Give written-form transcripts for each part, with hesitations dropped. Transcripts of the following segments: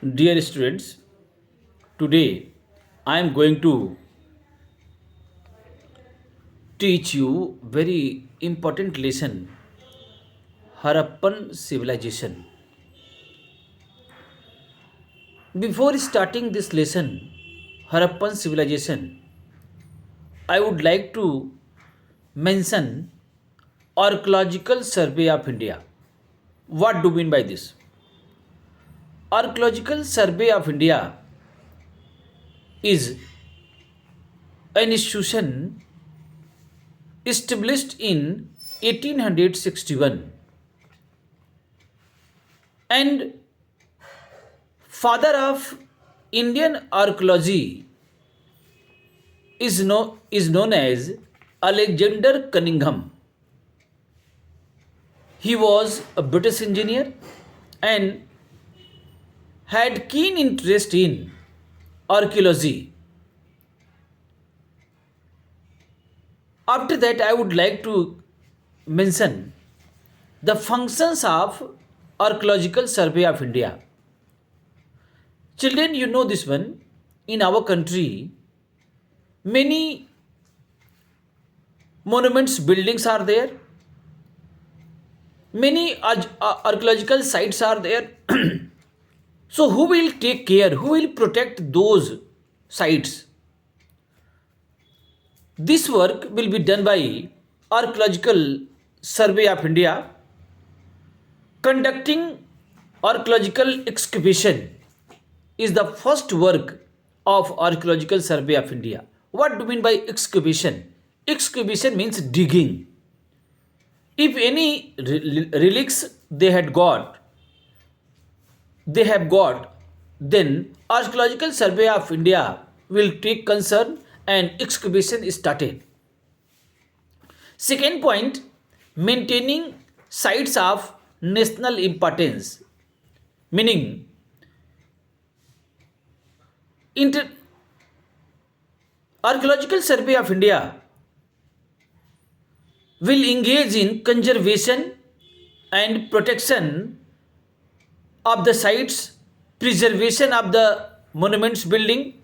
Dear students, today I am going to teach you very important lesson Harappan civilization. Before starting this lesson, Harappan civilization, I would like to mention Archaeological Survey of India. What do you mean by this? Archaeological Survey of India is an institution established in 1861 and father of Indian archaeology is known as Alexander Cunningham. He was a British engineer and had keen interest in archaeology. After that, I would like to mention the functions of Archaeological Survey of India. Children, you know this one. In our country, many monuments, buildings are there. Many archaeological sites are there. So, who will take care? Who will protect those sites? This work will be done by Archaeological Survey of India. Conducting archaeological excavation is the first work of Archaeological Survey of India. What do you mean by excavation? Excavation means digging. If any relics they have got, then Archaeological Survey of India will take concern and excavation is started. Second point, maintaining sites of national importance, meaning Archaeological Survey of India will engage in conservation and protection of the sites, preservation of the monuments building.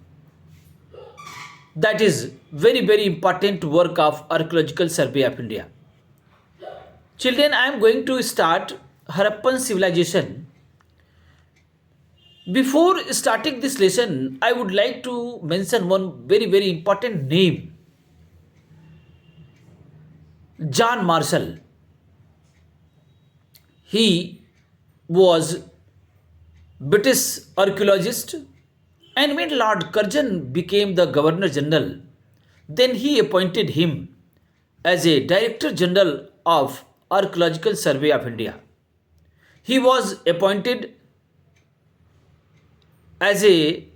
That is very important work of Archaeological Survey of India. Children, I am going to start Harappan civilization. Before starting this lesson, I would like to mention one very important name, John Marshall. He was British archaeologist, and when Lord Curzon became the Governor General, then he appointed him as a Director General of Archaeological Survey of India. He was appointed as a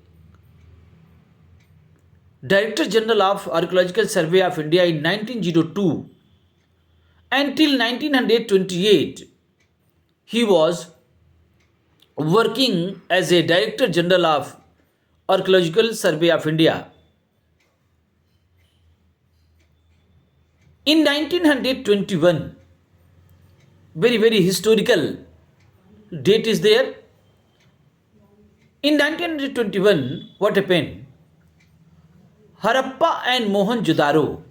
Director General of Archaeological Survey of India in 1902. Until 1928, he was working as a Director General of Archaeological Survey of India. In 1921, very historical date is there. In 1921, what happened? Harappa and Mohenjo-daro,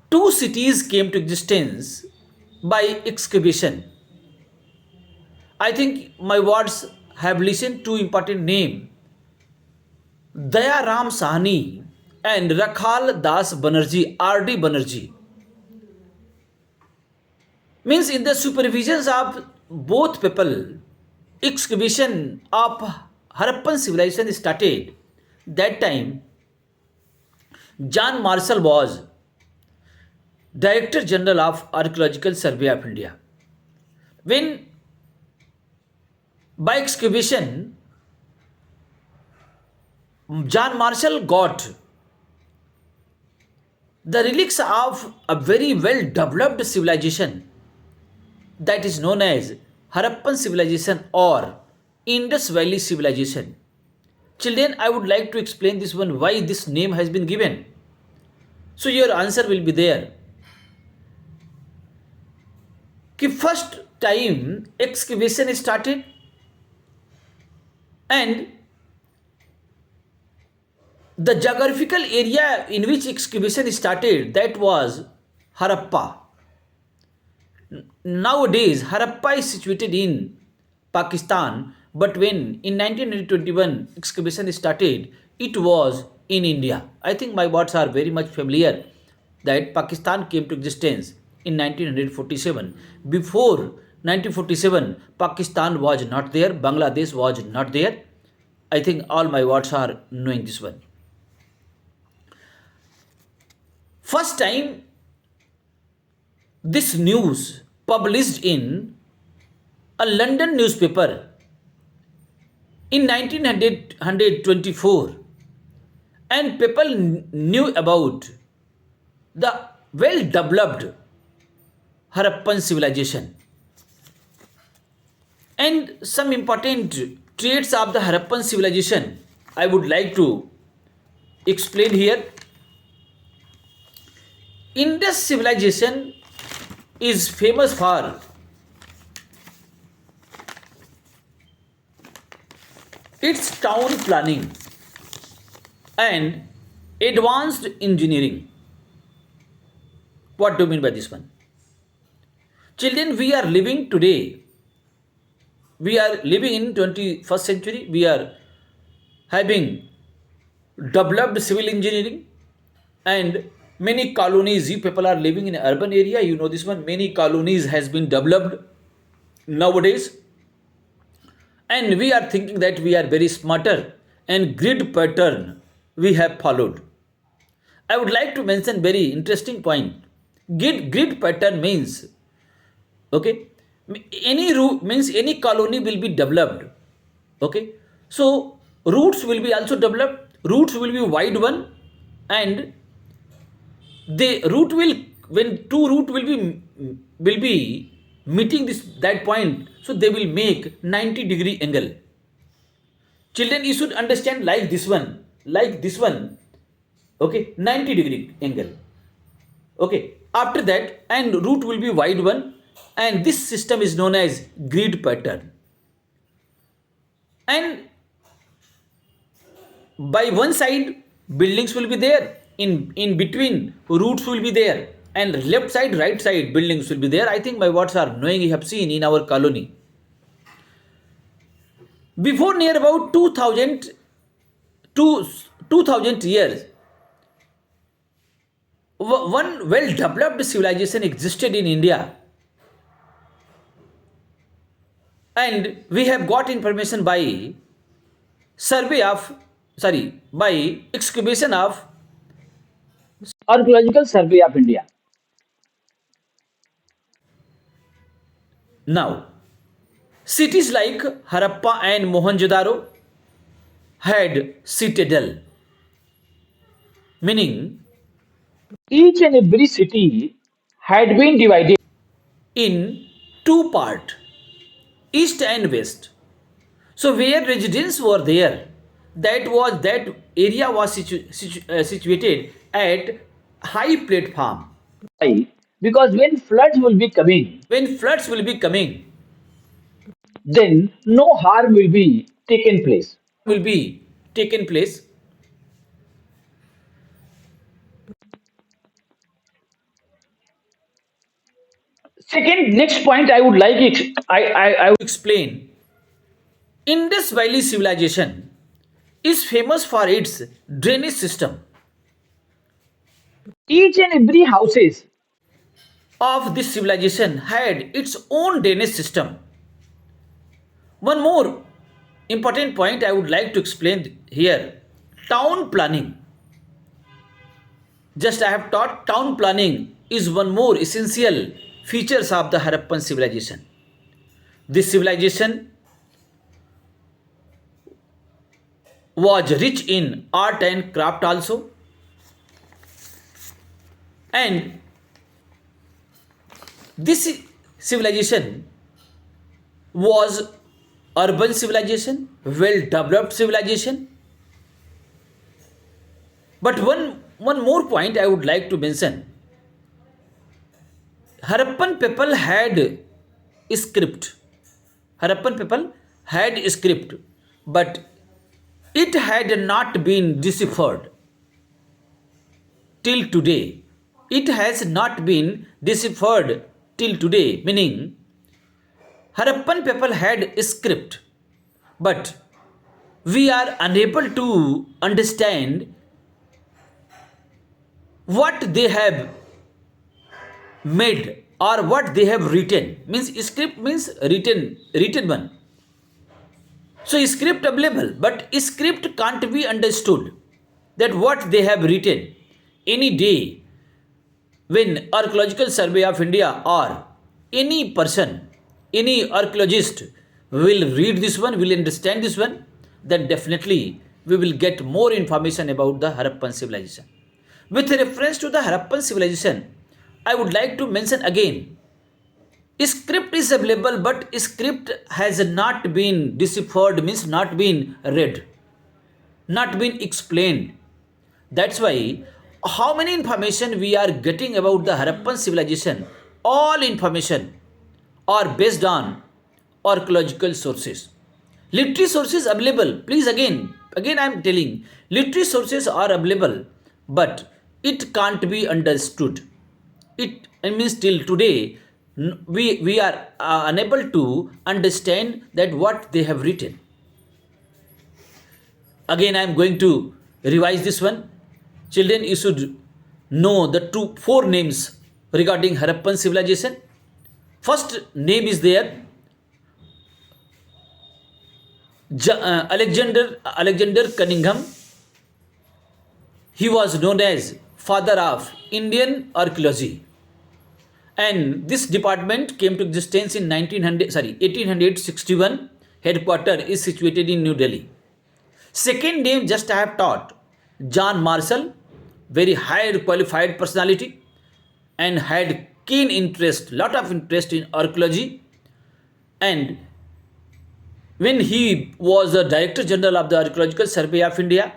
two cities came to existence by excavation. I think my words have listened to important name, Daya Ram Sahni and Rakhal Das Banerjee, R.D. Banerjee. Means in the supervisions of both people, excavation of Harappan civilization started. That time, John Marshall was Director General of Archaeological Survey of India. When by excavation, John Marshall got the relics of a very well developed civilization that is known as Harappan civilization or Indus Valley civilization. Children, I would like to explain this one why this name has been given. So your answer will be there. कि first time excavation started And the geographical area in which excavation started, that was Harappa. Nowadays, Harappa is situated in Pakistan, but when in 1921 excavation started, it was in India. I think my words are very much familiar that Pakistan came to existence in 1947. Before 1947, Pakistan was not there, Bangladesh was not there. I think all my words are knowing this one. First time this news published in a London newspaper in 1924, and people knew about the well developed Harappan civilization and some important traits of the Harappan civilization I would like to explain here. Indus civilization is famous for its town planning and advanced engineering. What do you mean by this one? Children, we are living today. We are living in 21st century. We are having developed civil engineering and many colonies. You people are living in urban area. You know this one. Many colonies has been developed nowadays, and we are thinking that we are very smarter and grid pattern we have followed. I would like to mention very interesting point. Grid pattern means, okay, any route means any colony will be developed. Okay, so routes will be also developed. Routes will be wide one, and the route will, when two route will be meeting this that point, so they will make 90-degree angle. Children, you should understand like this one, okay, 90-degree angle. Okay, after that, and route will be wide one, and this system is known as grid pattern. And by one side buildings will be there, in between routes will be there, and left side right side buildings will be there. I think my words are knowing, you have seen in our colony. Before near about 2000 to 2000 years, one well developed civilization existed in India, and we have got information by survey of, sorry, by excavation of Archaeological Survey of India. Now, cities like Harappa and Mohenjo-daro had citadel, meaning each and every city had been divided in two parts, east and west. So where residents were there, that area was situated at high platform. Why? Because when floods will be coming, then no harm will be taken place. Will be taken place. Second, next point I would like I would explain. Indus Valley civilization is famous for its drainage system. Each and every houses of this civilization had its own drainage system. One more important point I would like to explain here: town planning. Just I have taught town planning is one more essential features of the Harappan civilization. This civilization was rich in art and craft also, and this civilization was urban civilization, well developed civilization. But one more point I would like to mention. Harappan people had script. Harappan people had script. but it had not been deciphered till today. It has not been deciphered till today, meaning Harappan people had a script, but we are unable to understand what they have made or what they have written. Means script means written one. So script available, but script can't be understood that what they have written. Any day when Archaeological Survey of India or any person, any archaeologist will read this one, will understand this one, then definitely we will get more information about the Harappan civilization. With reference to the Harappan civilization, I would like to mention again, script is available, but script has not been deciphered, means not been read, not been explained. That's why how many information we are getting about the Harappan civilization, all information are based on archaeological sources. Literary sources available. Please again I am telling, literary sources are available, but it can't be understood. It means till today we are unable to understand that what they have written. Again I am going to revise this one. Children, you should know the four names regarding Harappan civilization. First name is there, Alexander Cunningham. He was known as father of Indian archaeology, and this department came to existence in 1861. Headquarter is situated in New Delhi. Second name just I have taught, John Marshall, very high qualified personality and had keen interest, lot of interest in archaeology. And when he was the Director General of the Archaeological Survey of India,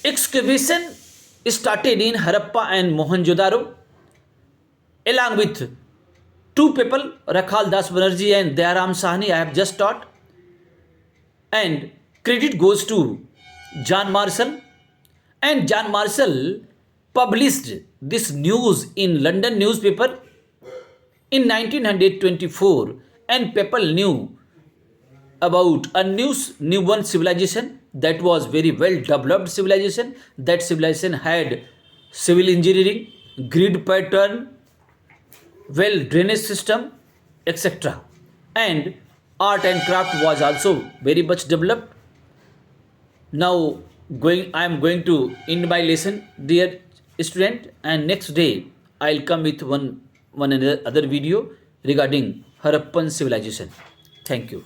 excavation started in Harappa and Mohenjo-daro, along with two people, Rakhal Das Banerjee and Dayaram Sahni, I have just taught. And credit goes to John Marshall. And John Marshall published this news in London newspaper in 1924, and people knew about a newborn civilization that was very well developed civilization. That civilization had civil engineering, grid pattern, well drainage system, etc. And art and craft was also very much developed. Now I am going to end my lesson, dear student, and next day I will come with one another other video regarding Harappan civilization. Thank you.